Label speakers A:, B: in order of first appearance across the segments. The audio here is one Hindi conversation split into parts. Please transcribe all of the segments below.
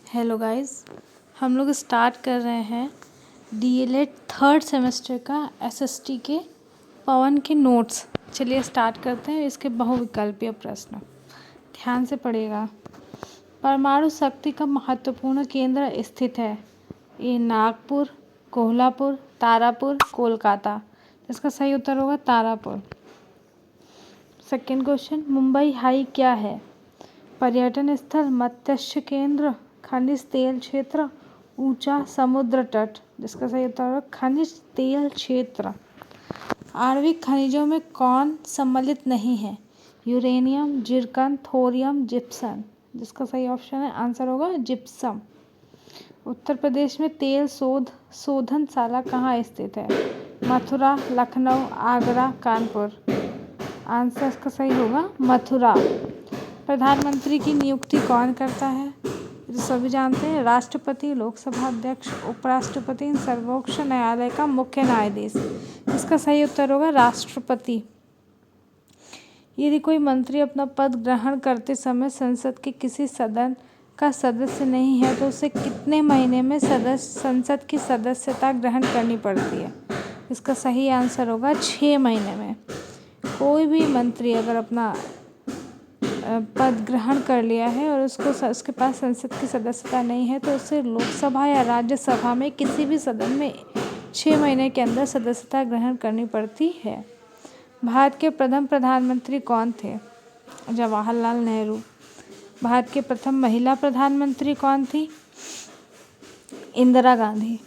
A: हेलो गाइस, हम लोग स्टार्ट कर रहे हैं डीएलएड थर्ड सेमेस्टर का एसएसटी के पवन के नोट्स। चलिए स्टार्ट करते हैं। इसके बहुविकल्पीय प्रश्न ध्यान से पढ़िएगा। परमाणु शक्ति का महत्वपूर्ण केंद्र स्थित है। ये नागपुर, कोल्हापुर, तारापुर, कोलकाता। इसका सही उत्तर होगा Tarapur. Second question, Mumbai high क्या है? पर्यटन स्थल, मत्स्य केंद्र, खनिज तेल क्षेत्र, ऊंचा समुद्र तट। जिसका सही उत्तर होगा खनिज तेल क्षेत्र। आणविक खनिजों में कौन सम्मिलित नहीं है? Uranium, zircon, thorium, gypsum. जिसका सही ऑप्शन है आंसर होगा जिप्सम। उत्तर प्रदेश में तेल शोधनशाला कहाँ स्थित है? मथुरा, लखनऊ, आगरा, कानपुर। आंसर इसका सही होगा मथुरा। प्रधानमंत्री की नियुक्ति कौन करता है? जो सभी जानते हैं, राष्ट्रपति, लोकसभा अध्यक्ष, उपराष्ट्रपति, सर्वोच्च न्यायालय का मुख्य न्यायाधीश। इसका सही उत्तर होगा राष्ट्रपति। यदि कोई मंत्री अपना पद ग्रहण करते समय संसद के किसी सदन का सदस्य नहीं है तो उसे कितने महीने में संसद की सदस्यता ग्रहण करनी पड़ती है? इसका सही आंसर होगा 6 महीने में। कोई भी मंत्री अगर अपना पद ग्रहण कर लिया है और उसके पास संसद की सदस्यता नहीं है तो उसे लोकसभा या राज्यसभा में किसी भी सदन में 6 महीने के अंदर सदस्यता ग्रहण करनी पड़ती है। भारत के प्रथम प्रधानमंत्री कौन थे? जवाहरलाल नेहरू। भारत के प्रथम महिला प्रधानमंत्री कौन थी? इंदिरा गांधी।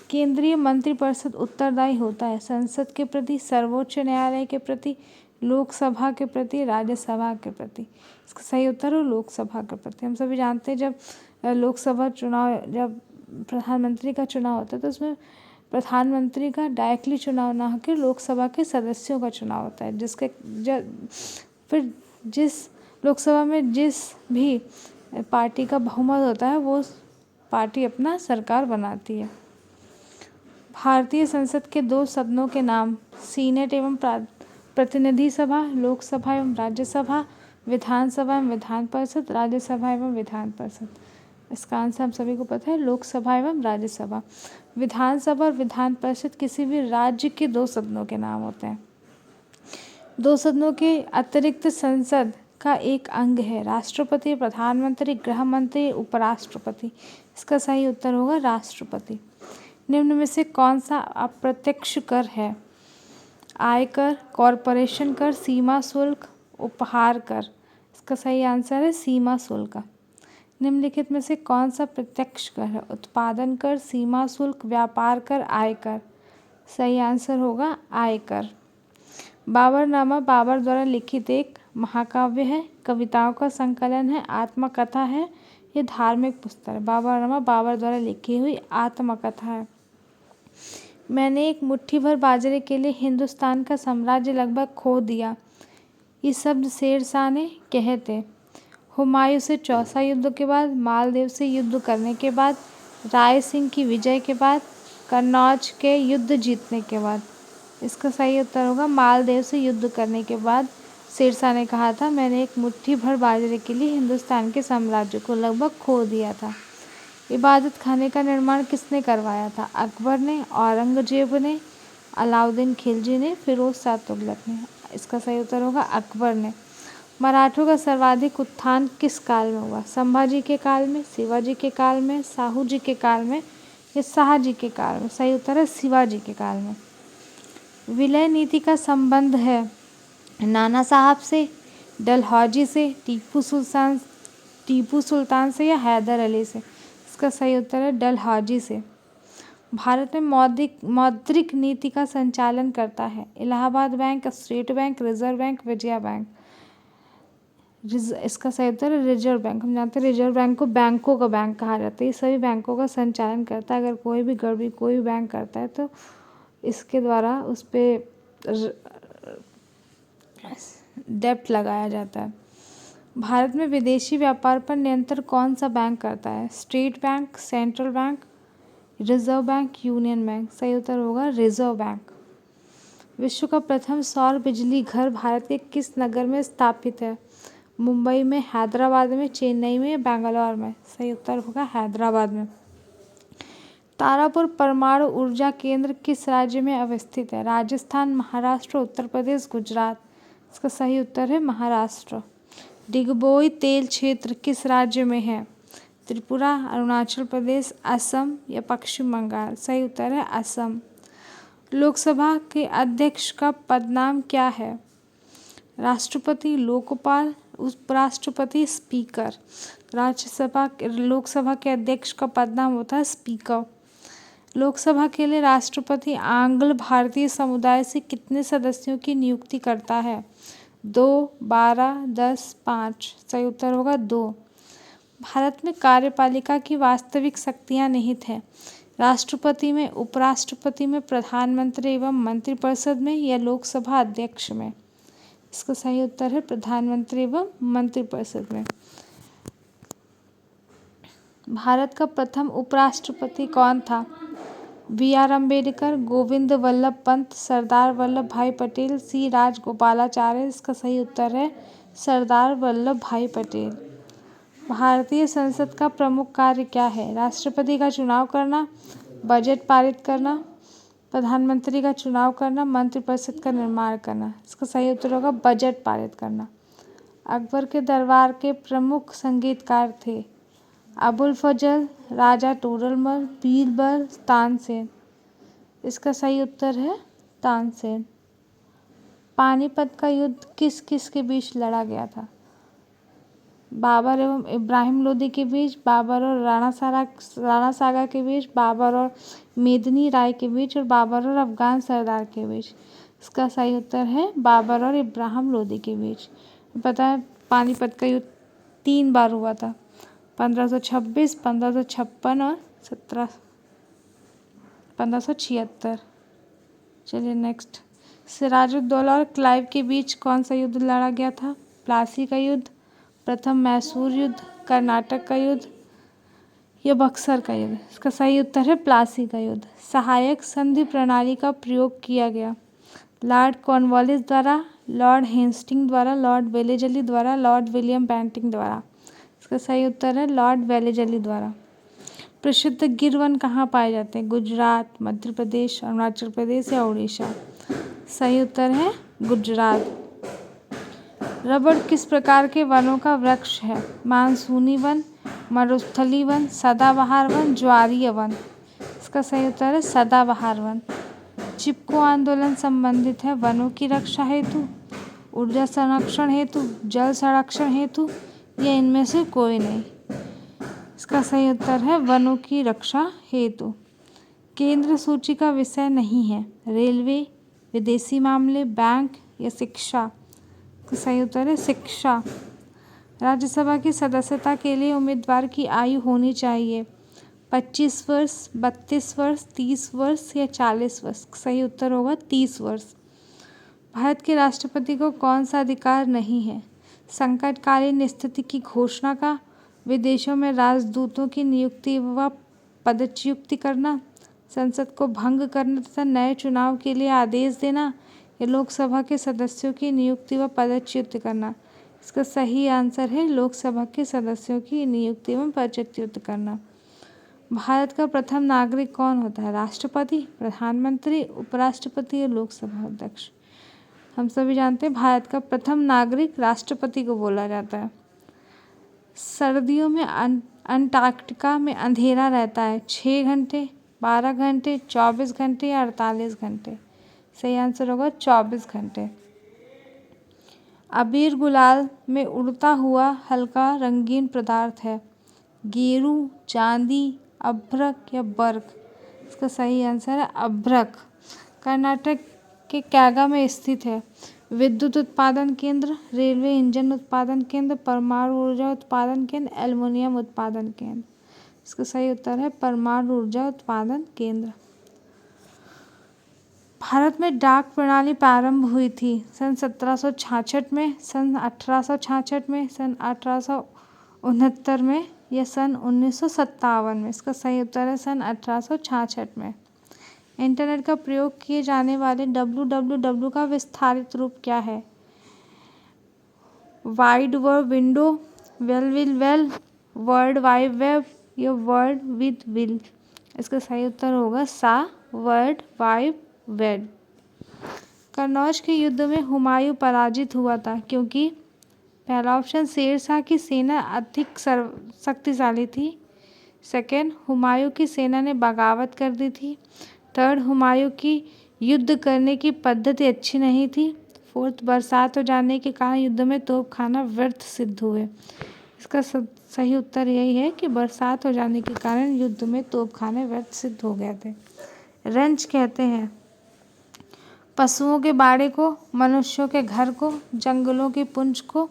A: केंद्रीय मंत्रिपरिषद उत्तरदायी होता है संसद के प्रति, सर्वोच्च न्यायालय के प्रति, लोकसभा के प्रति, राज्यसभा के प्रति। इसका सही उत्तर हो लोकसभा के प्रति। हम सभी जानते हैं जब लोकसभा चुनाव, जब प्रधानमंत्री का चुनाव होता है तो उसमें प्रधानमंत्री का डायरेक्टली चुनाव ना होकर लोकसभा के सदस्यों का चुनाव होता है, फिर जिस लोकसभा में जिस भी पार्टी का बहुमत होता है वो पार्टी अपना सरकार बनाती है। भारतीय संसद के 2 सदनों के नाम? सीनेट एवं प्रतिनिधि सभा, लोकसभा एवं राज्यसभा, विधानसभा एवं विधान परिषद, राज्यसभा एवं विधान परिषद। इसका आंसर हम सभी को पता है लोकसभा एवं राज्यसभा। विधानसभा और विधान परिषद किसी भी राज्य के 2 सदनों के नाम होते हैं। 2 सदनों के अतिरिक्त संसद का एक अंग है राष्ट्रपति, प्रधानमंत्री, गृह मंत्री, उपराष्ट्रपति। इसका सही उत्तर होगा राष्ट्रपति। निम्न में से कौन सा अप्रत्यक्ष कर है? आयकर, कॉरपोरेशन कर, सीमा शुल्क, उपहार कर। इसका सही आंसर है सीमा शुल्क। निम्नलिखित में से कौन सा प्रत्यक्ष कर है? उत्पादन कर, सीमा शुल्क, व्यापार कर, आयकर। सही आंसर होगा आयकर। बाबरनामा बाबर द्वारा लिखित एक महाकाव्य है, कविताओं का संकलन है, आत्मकथा है, ये धार्मिक पुस्तक है। बाबरनामा बाबर द्वारा लिखी हुई आत्मकथा है। मैंने एक मुट्ठी भर बाजरे के लिए हिंदुस्तान का साम्राज्य लगभग खो दिया, ये शब्द शेरशाह ने कहे थे। हुमायूं से चौसा युद्ध के बाद, मालदेव से युद्ध करने के बाद, राय सिंह की विजय के बाद, कन्नौज के युद्ध जीतने के बाद। इसका सही उत्तर होगा मालदेव से युद्ध करने के बाद शेरशाह ने कहा था मैंने एक मुट्ठी भर बाजरे के लिए हिंदुस्तान के साम्राज्य को लगभग खो दिया था। इबादत खाने का निर्माण किसने करवाया था? अकबर ने, औरंगजेब ने, अलाउद्दीन खिलजी ने, फिरोज शाह तुगलक ने। इसका सही उत्तर होगा अकबर ने। मराठों का सर्वाधिक उत्थान किस काल में हुआ? संभाजी के काल में, शिवाजी के काल में, साहू जी के काल में या शाहजी के काल में? सही उत्तर है शिवाजी के काल में। विलय नीति का संबंध है नाना साहब से, डलहौजी से, टीपू सुल्तान से या हैदर अली से? इसका सही उत्तर है डलहौजी से। भारत में मौद्रिक नीति का संचालन करता है Allahabad bank, state bank, reserve bank, Vijaya bank. इसका सही उत्तर है रिजर्व बैंक। हम जानते हैं रिजर्व बैंक को बैंकों का बैंक कहा जाता है, ये सभी बैंकों का संचालन करता है। अगर कोई भी गड़बड़ी कोई भी बैंक करता है तो इसके द्वारा उस पर डेप्ट लगाया जाता है। भारत में विदेशी व्यापार पर नियंत्रण कौन सा बैंक करता है? State bank, central bank, reserve bank, union bank. सही उत्तर होगा रिजर्व बैंक। विश्व का प्रथम सौर बिजली घर भारत के किस नगर में स्थापित है? मुंबई में, हैदराबाद में, चेन्नई में, बेंगलोर में। सही उत्तर होगा हैदराबाद में। तारापुर परमाणु ऊर्जा केंद्र किस राज्य में अवस्थित है? राजस्थान, महाराष्ट्र, उत्तर प्रदेश, गुजरात। इसका सही उत्तर है महाराष्ट्र। डिगबोई तेल क्षेत्र किस राज्य में है? त्रिपुरा, अरुणाचल प्रदेश, असम या पश्चिम बंगाल। सही उत्तर है असम। लोकसभा के अध्यक्ष का पदनाम क्या है? राष्ट्रपति, लोकपाल, उपराष्ट्रपति, स्पीकर। लोकसभा के अध्यक्ष का पदनाम होता है स्पीकर। लोकसभा के लिए राष्ट्रपति आंग्ल भारतीय समुदाय से कितने सदस्यों की नियुक्ति करता है? 2, 12, 10, 5। सही उत्तर होगा 2। भारत में कार्यपालिका की वास्तविक शक्तियां निहित हैं। राष्ट्रपति में, उपराष्ट्रपति में, प्रधानमंत्री एवं मंत्रिपरिषद में या लोकसभा अध्यक्ष में। इसका सही उत्तर है प्रधानमंत्री एवं मंत्रिपरिषद में। भारत का प्रथम उपराष्ट्रपति कौन था? B.R. अम्बेडकर, गोविंद वल्लभ पंत, सरदार वल्लभ भाई पटेल, C. राजगोपालाचार्य। इसका सही उत्तर है सरदार वल्लभ भाई पटेल। भारतीय संसद का प्रमुख कार्य क्या है? राष्ट्रपति का चुनाव करना, बजट पारित करना, प्रधानमंत्री का चुनाव करना, मंत्रिपरिषद का निर्माण करना। इसका सही उत्तर होगा बजट पारित करना। अकबर के दरबार के प्रमुख संगीतकार थे? अबुल फजल, राजा टोडरमल, बीरबल, तानसेन। इसका सही उत्तर है तानसेन। पानीपत का युद्ध किस किस के बीच लड़ा गया था? बाबर एवं इब्राहिम लोदी के बीच, बाबर और राणा सागा के बीच, बाबर और मेदिनी राय के बीच और बाबर और अफगान सरदार के बीच। इसका सही उत्तर है बाबर और इब्राहिम लोदी के बीच। पता है पानीपत का युद्ध 3 बार हुआ था, 1526, 1556 और 1576। चलिए नेक्स्ट। सिराजुद्दौला और क्लाइव के बीच कौन सा युद्ध लड़ा गया था? प्लासी का युद्ध, प्रथम मैसूर युद्ध, कर्नाटक का युद्ध या बक्सर का युद्ध। इसका सही उत्तर है प्लासी का युद्ध। सहायक संधि प्रणाली का प्रयोग किया गया? लॉर्ड कॉर्नवालिस द्वारा, लॉर्ड हेस्टिंग्स द्वारा, लॉर्ड वेलेजली द्वारा, लॉर्ड विलियम बेंटिंक द्वारा। इसका सही उत्तर है लॉर्ड वेलेजली द्वारा। प्रसिद्ध गिर वन कहाँ पाए जाते हैं? गुजरात, मध्य प्रदेश, अरुणाचल प्रदेश या उड़ीसा। सही उत्तर है गुजरात। रबड़ किस प्रकार के वनों का वृक्ष है? मानसूनी वन, मरुस्थलीय वन, सदाबहार वन, ज्वारीय वन। इसका सही उत्तर है सदाबहार वन। चिपको आंदोलन संबंधित है वनों की रक्षा हेतु, ऊर्जा संरक्षण हेतु, जल संरक्षण हेतु या इनमें से कोई नहीं। इसका सही उत्तर है वनों की रक्षा हेतु। केंद्र सूची का विषय नहीं है? रेलवे, विदेशी मामले, बैंक या शिक्षा। इसका सही उत्तर है शिक्षा। राज्यसभा की सदस्यता के लिए उम्मीदवार की आयु होनी चाहिए? 25 वर्ष, 32 वर्ष, 30 वर्ष या 40 वर्ष। सही उत्तर होगा 30 वर्ष। भारत के राष्ट्रपति को कौन सा अधिकार नहीं है? संकटकालीन स्थिति की घोषणा का, विदेशों में राजदूतों की नियुक्ति व पदच्युति करना, संसद को भंग करना तथा नए चुनाव के लिए आदेश देना या लोकसभा के सदस्यों की नियुक्ति व पदच्युति करना। इसका सही आंसर है लोकसभा के सदस्यों की नियुक्ति एवं पदच्युत करना। भारत का प्रथम नागरिक कौन होता है? राष्ट्रपति, प्रधानमंत्री, उपराष्ट्रपति या लोकसभा अध्यक्ष। हम सभी जानते हैं भारत का प्रथम नागरिक राष्ट्रपति को बोला जाता है। सर्दियों में अंटार्कटिका में अंधेरा रहता है 6 घंटे, 12 घंटे, 24 घंटे या 48 घंटे। सही आंसर होगा 24 घंटे। अबीर गुलाल में उड़ता हुआ हल्का रंगीन पदार्थ है? गेरू, चांदी, अभ्रक या बर्क। इसका सही आंसर है अभ्रक। कर्नाटक के कैगा में स्थित है? विद्युत उत्पादन केंद्र, रेलवे इंजन उत्पादन केंद्र, परमाणु ऊर्जा उत्पादन केंद्र, एल्युमिनियम उत्पादन केंद्र। इसका सही उत्तर है परमाणु ऊर्जा उत्पादन केंद्र। भारत में डाक प्रणाली प्रारंभ हुई थी सन 1766 में, सन 1866 में, सन 1869 में या सन 1957 में। इसका सही उत्तर है सन 1866 में। इंटरनेट का प्रयोग किए जाने वाले www का विस्तारित रूप क्या है? Wide word window, well will well, world wide web या वर्ड विद विल। इसका सही उत्तर होगा सा, वर्ल्ड वाइड वेब। कन्नौज के युद्ध में हुमायूं पराजित हुआ था क्योंकि पहला ऑप्शन शेरशाह की सेना अधिक शक्तिशाली थी। सेकंड, हुमायूं की सेना ने बगावत कर दी थी। थर्ड, हुमायूं की युद्ध करने की पद्धति अच्छी नहीं थी। फोर्थ, बरसात हो जाने के कारण युद्ध में तोपखाना व्यर्थ सिद्ध हुए। इसका सही उत्तर यही है कि बरसात हो जाने के कारण युद्ध में तोपखाने व्यर्थ सिद्ध हो गए थे। रेंज कहते हैं पशुओं के बाड़े को, मनुष्यों के घर को, जंगलों की पुंज को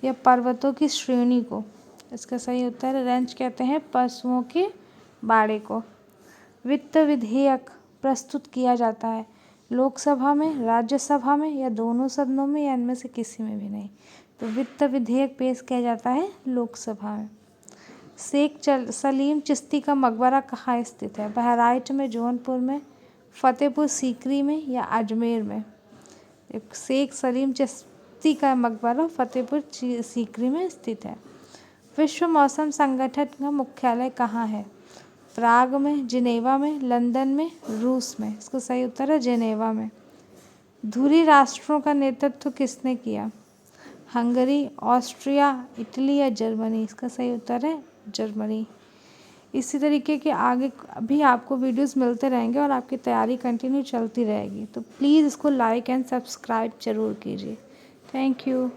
A: या पर्वतों की श्रेणी को। इसका सही उत्तर है रेंज कहते हैं पशुओं के बाड़े को। वित्त विधेयक प्रस्तुत किया जाता है लोकसभा में, राज्यसभा में या दोनों सदनों में या इनमें से किसी में भी नहीं। तो वित्त विधेयक पेश किया जाता है लोकसभा में। शेख सलीम चिश्ती का मकबरा कहाँ स्थित है? बहराइच में, जौनपुर में, फतेहपुर सीकरी में या अजमेर में? शेख सलीम चिश्ती का मकबरा फतेहपुर सीकरी में स्थित है। विश्व मौसम संगठन का मुख्यालय कहाँ है? प्राग में, जिनेवा में, लंदन में, रूस में? इसका सही उत्तर है जिनेवा में। धुरी राष्ट्रों का नेतृत्व किसने किया? हंगरी, ऑस्ट्रिया, इटली या जर्मनी? इसका सही उत्तर है जर्मनी। इसी तरीके के आगे भी आपको वीडियोस मिलते रहेंगे और आपकी तैयारी कंटिन्यू चलती रहेगी। तो प्लीज़ इसको लाइक एंड सब्सक्राइब जरूर कीजिए। Thank you.